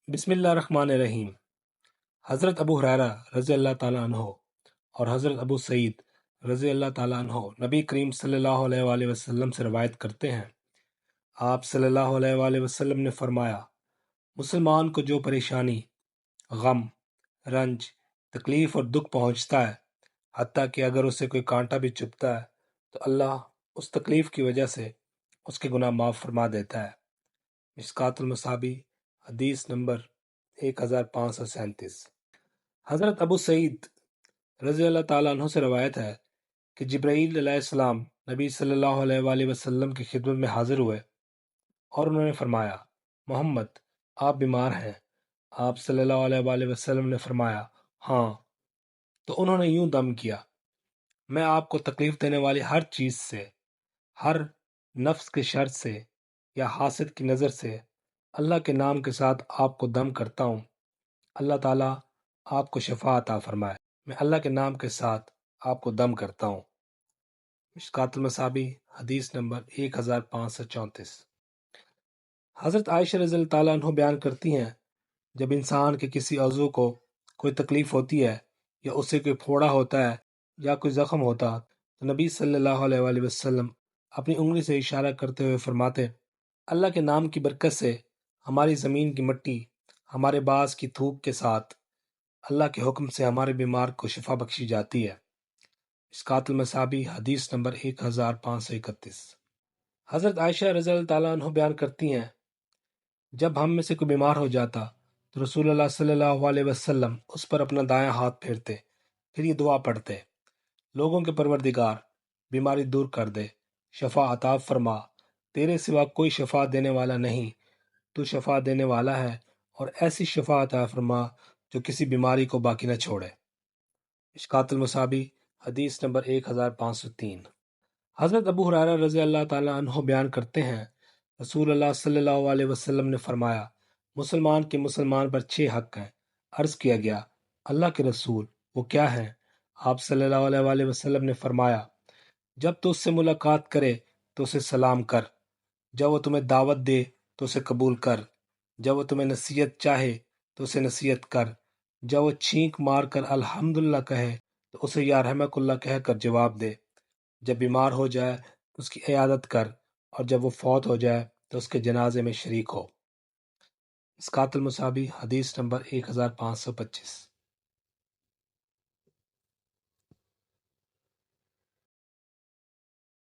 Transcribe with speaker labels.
Speaker 1: بسم اللہ الرحمن الرحیم۔ حضرت ابو ہریرہ رضی اللہ تعالیٰ عنہ اور حضرت ابو سعید رضی اللہ تعالیٰ عنہ نبی کریم صلی اللہ علیہ وآلہ وسلم سے روایت کرتے ہیں، آپ صلی اللہ علیہ وآلہ وسلم نے فرمایا، مسلمان کو جو پریشانی، غم، رنج، تکلیف اور دکھ پہنچتا ہے، حتیٰ کہ اگر اسے کوئی کانٹا بھی چبھتا ہے تو اللہ اس تکلیف کی وجہ سے اس کے گناہ معاف فرما دیتا ہے۔ مشکوٰۃ المصابیح، حدیث نمبر 1537۔ حضرت ابو سعید رضی اللہ تعالیٰ عنہ سے روایت ہے کہ جبرائیل علیہ السلام نبی صلی اللہ علیہ وآلہ وسلم کی خدمت میں حاضر ہوئے اور انہوں نے فرمایا، محمد آپ بیمار ہیں؟ آپ صلی اللہ علیہ وآلہ وسلم نے فرمایا، ہاں۔ تو انہوں نے یوں دم کیا، میں آپ کو تکلیف دینے والی ہر چیز سے، ہر نفس کے شر سے یا حاسد کی نظر سے اللہ کے نام کے ساتھ آپ کو دم کرتا ہوں، اللہ تعالیٰ آپ کو شفا عطا فرمائے۔ میں اللہ کے نام کے ساتھ آپ کو دم کرتا ہوں۔ مشکوٰۃ المصابیح، حدیث نمبر 1534۔ حضرت عائشہ رضی اللہ تعالیٰ عنہ بیان کرتی ہیں، جب انسان کے کسی عضو کو کوئی تکلیف ہوتی ہے یا اسے کوئی پھوڑا ہوتا ہے یا کوئی زخم ہوتا تو نبی صلی اللہ علیہ وآلہ وسلم اپنی انگلی سے اشارہ کرتے ہوئے فرماتے، اللہ کے نام کی برکت سے ہماری زمین کی مٹی ہمارے باز کی تھوک کے ساتھ اللہ کے حکم سے ہمارے بیمار کو شفا بخشی جاتی ہے۔ مشکوٰۃ المصابیح، حدیث نمبر 1531۔ حضرت عائشہ رضی اللہ تعالیٰ عنہ بیان کرتی ہیں، جب ہم میں سے کوئی بیمار ہو جاتا تو رسول اللہ صلی اللہ علیہ وسلم اس پر اپنا دایاں ہاتھ پھیرتے، پھر یہ دعا پڑھتے، لوگوں کے پروردگار، بیماری دور کر دے، شفا عطا فرما، تیرے سوا کوئی شفا دینے والا نہیں، تو شفا دینے والا ہے، اور ایسی شفا عطا فرما جو کسی بیماری کو باقی نہ چھوڑے۔ مشکوٰۃ المصابیح، حدیث نمبر 1503۔ حضرت ابو ہریرہ رضی اللہ تعالیٰ عنہ بیان کرتے ہیں، رسول اللہ صلی اللہ علیہ وسلم نے فرمایا، مسلمان کے مسلمان پر 6 حق ہیں۔ عرض کیا گیا، اللہ کے رسول وہ کیا ہیں؟ آپ صلی اللہ علیہ وآلہ وسلم نے فرمایا، جب تو اس سے ملاقات کرے تو اسے سلام کر، جب وہ تمہیں دعوت دے تو اسے قبول کر، جب وہ تمہیں نصیحت چاہے تو اسے نصیحت کر، جب وہ چھینک مار کر الحمدللہ کہے تو اسے یا رحمک اللہ کہہ کر جواب دے، جب بیمار ہو جائے تو اس کی عیادت کر، اور جب وہ فوت ہو جائے تو اس کے جنازے میں شریک ہو۔ مشکوٰۃ المصابیح، حدیث نمبر 1525۔